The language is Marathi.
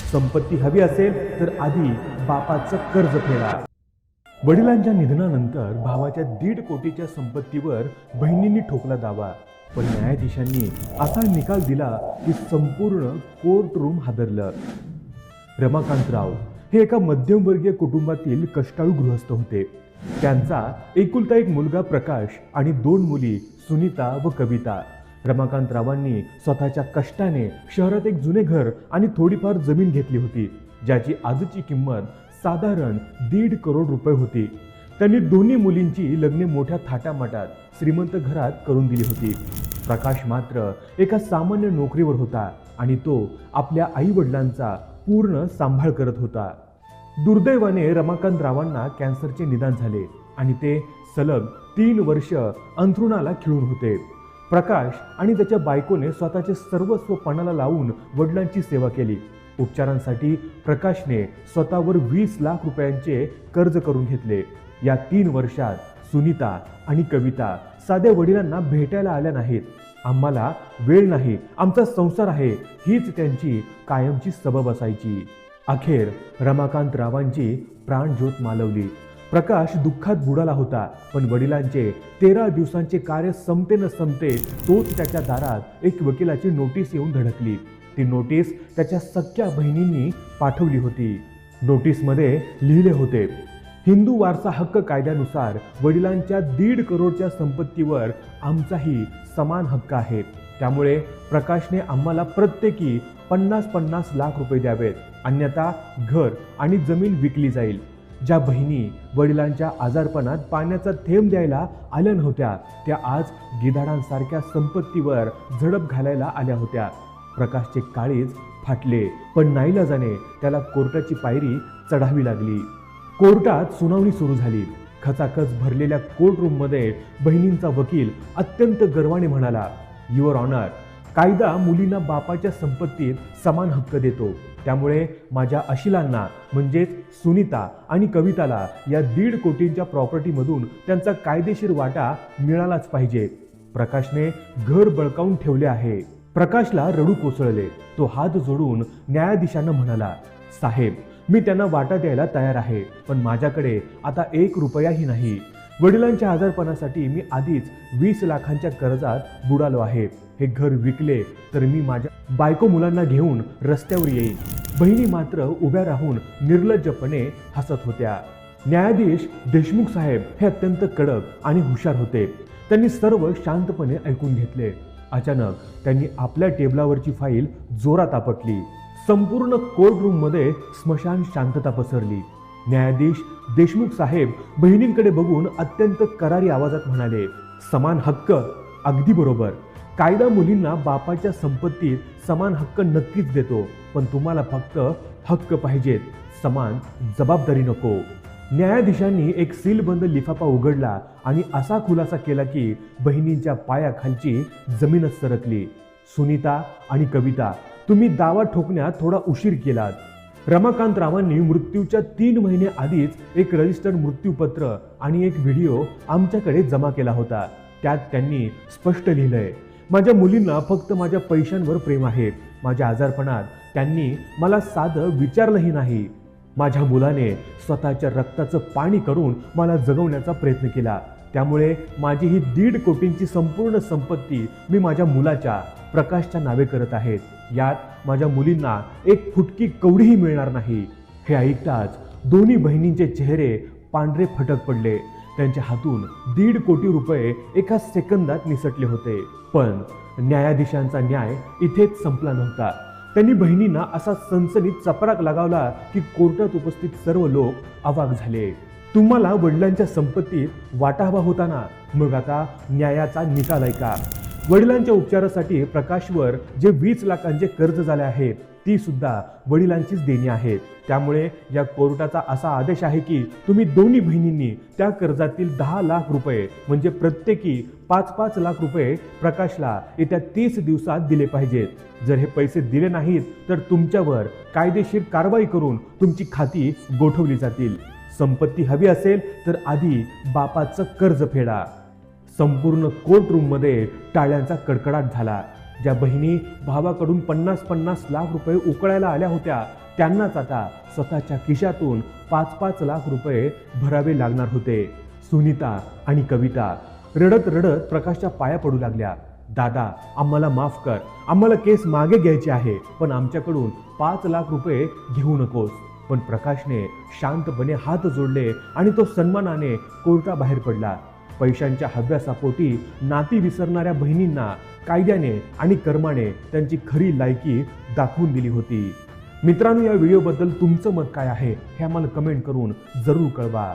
संपत्ती हवी असेल तर आधी बापाचं कर्ज फेडा। वडिलांच्या निधनानंतर भावाच्या 1.5 कोटीच्या संपत्तीवर बहिणींनी ठोकला दावा, पण न्यायाधीशांनी असा निकाल दिला की संपूर्ण कोर्ट रूम हादरलं। रमाकांतराव हे एका मध्यमवर्गीय कुटुंबातील कष्टाळू गृहस्थ होते। त्यांचा एकुलता एक मुलगा प्रकाश आणि 2 मुली सुनीता व कविता। रमाकांतरावांनी स्वतःच्या कष्टाने शहरात एक जुने घर आणि थोडीफार जमीन घेतली होती, ज्याची आजची किंमत साधारण 1.5 करोड रुपये होती। त्यांनी दोन्ही मुलींची लग्ने मोठ्या थाटामाटात श्रीमंत घरात करून दिली होती। प्रकाश मात्र एका सामान्य नोकरीवर होता आणि तो आपल्या आई वडिलांचा पूर्ण सांभाळ करत होता। दुर्दैवाने रमाकांतरावांना कॅन्सरचे निदान झाले आणि ते सलग 3 वर्ष अंथरुणाला खिळून होते। प्रकाश आणि त्याच्या बायकोने स्वतःचे सर्वस्व पणाला लावून वडिलांची सेवा केली। उपचारांसाठी प्रकाशने स्वतःवर 20 लाख रुपयांचे कर्ज करून घेतले। या 3 वर्षात सुनीता आणि कविता साध्या वडिलांना भेटायला आल्या नाहीत। आम्हाला वेळ नाही, आमचा संसार आहे, हीच त्यांची कायमची सबब असायची। अखेर रमाकांतरावांची प्राणज्योत मालवली। प्रकाश दुःखात बुडाला होता, पण वडिलांचे 13 दिवसांचे कार्य संपते न संपते तोच त्याच्या दारात एक वकिलाची नोटीस येऊन धडकली। ती नोटीस त्याच्या सख्या बहिणींनी पाठवली होती। नोटीसमध्ये लिहिले होते, हिंदू वारसा हक्क कायद्यानुसार वडिलांच्या 1.5 करोडच्या संपत्तीवर आमचाही समान हक्क आहे। त्यामुळे प्रकाशने आम्हाला प्रत्येकी 50-50 लाख रुपये द्यावेत, अन्यथा घर आणि जमीन विकली जाईल। ज्या बहिणी वडिलांच्या आजारपणात पाण्याचा थेंब द्यायला आल्या नव्हत्या, त्या आज गिधाडांसारख्या संपत्तीवर झडप घालायला आल्या होत्या। प्रकाशचे काळीज फाटले, पण नाईलाजाने त्याला कोर्टाची पायरी चढावी लागली। कोर्टात सुनावणी सुरू झाली। खचाखच भरलेल्या कोर्ट रूममध्ये बहिणींचा वकील अत्यंत गर्वाने म्हणाला, युअर ऑनर, कायदा मुलींना बापाच्या संपत्तीत समान हक्क देतो, त्यामुळे माझ्या अशिलांना म्हणजेच सुनीता आणि कविताला या 1.5 कोटींच्या प्रॉपर्टीमधून त्यांचा कायदेशीर वाटा मिळालाच पाहिजे। प्रकाशने घर बळकावून ठेवले आहे। प्रकाशला रडू कोसळले। तो हात जोडून न्यायाधीशांना म्हणाला, साहेब, मी त्यांना वाटा द्यायला तयार आहे, पण माझ्याकडे आता 1 रुपयाही नाही। वडिलांच्या आजारपणासाठी मी आधीच 20 लाखांच्या कर्जात बुडालो आहे। हे घर विकले तर मी माझ्या बायको मुलांना घेऊन रस्त्यावर येईन। बहिणी मात्र उभ्या राहून निर्लज्जपणे हसत होत्या। न्यायाधीश देशमुख साहेब हे अत्यंत कडक आणि हुशार होते। त्यांनी सर्व शांतपणे ऐकून घेतले। अचानक त्यांनी आपल्या टेबलावरची फाईल जोरात आपटली। संपूर्ण कोर्ट रूम मध्ये स्मशान शांतता पसरली। न्यायाधीश देशमुख साहेब बहिणींकडे बघून अत्यंत करारी आवाजात म्हणाले, समान हक्क, अगदी बरोबर। कायदा मुलींना बापाच्या संपत्तीत समान हक्क नक्कीच देतो, पण तुम्हाला फक्त हक्क पाहिजेत, समान जबाबदारी नको। न्यायाधीशांनी एक सीलबंद लिफाफा उघडला आणि असा खुलासा केला की बहिणींच्या पायाखालची जमीनच सरकली। सुनीता आणि कविता, तुम्ही दावा ठोकण्यात थोडा उशीर केलात। रमाकांतरावांनी मृत्यूच्या 3 महिने आधीच एक रजिस्टर्ड मृत्यूपत्र आणि एक व्हिडिओ आमच्याकडे जमा केला होता। त्यात त्यांनी स्पष्ट लिहिलंय, माझ्या मुलींना फक्त माझ्या पैशांवर प्रेम आहे। माझ्या आजारपणात त्यांनी मला साधं विचारलंही नाही। माझ्या मुलाने स्वतःच्या रक्ताचं पाणी करून मला जगवण्याचा प्रयत्न केला, त्यामुळे माझी ही 1.5 कोटींची संपूर्ण संपत्ती मी माझ्या मुलाच्या प्रकाशच्या नावे करत आहेत। यात माझ्या मुलींना 1 फुटकी कवडीही मिळणार नाही। हे ऐकताच दोन्ही बहिणींचे चेहरे पांढरे फटक पडले। त्यांच्या हातून 1.5 कोटी रुपये एका सेकंदात निसटले होते। पण न्यायाधीशांचा न्याय इथेच संपला नव्हता। त्यांनी बहिणींना असा सनसनीत चपराक लगावला की कोर्टात उपस्थित सर्व लोक अवाक झाले। तुम्हाला वडिलांच्या संपत्तीत वाटा हवा होता ना, मग आता न्यायाचा निकाल ऐका। वडिलांच्या उपचारासाठी प्रकाशवर जे 20 लाखांचे कर्ज झाले आहेत, ती सुद्धा वडिलांचीच देणी आहेत। त्यामुळे या कोर्टाचा असा आदेश आहे की तुम्ही दोन्ही बहिणींनी त्या कर्जातील 10 लाख रुपये म्हणजे प्रत्येकी 5-5 लाख रुपये प्रकाशला येत्या 30 दिवसात दिले पाहिजेत। जर हे पैसे दिले नाहीत तर तुमच्यावर कायदेशीर कारवाई करून तुमची खाती गोठवली जातील। संपत्ती हवी असेल तर आधी बापाचं कर्ज फेडा। संपूर्ण कोर्ट रूम मध्ये टाळ्यांचा कडकडाट झाला। ज्या बहिणी भावाकडून 50-50 लाख रुपये उकळायला आल्या होत्या, त्यांनाच आता स्वतःच्या खिशातून 5-5 लाख रुपये भरावे लागणार होते. सुनीता आणि कविता रडत रडत प्रकाशच्या पाया पडू लागल्या. दादा, आम्हाला माफ कर, आम्हाला केस मागे घ्यायची आहे, पण आमच्याकडून 5 लाख रुपये घेऊ नकोस. पण प्रकाशने शांतपणे हात जोडले आणि तो सन्मानाने कोर्टाबाहेर पडला. पैशांच्या हव्यासापोटी नाती विसरणाऱ्या बहिणींना कायद्याने आणि कर्माने त्यांची खरी लायकी दाखवून दिली होती. मित्रांनो, या व्हिडिओबद्दल तुमचं मत काय आहे हे आम्हाला कमेंट करून जरूर कळवा.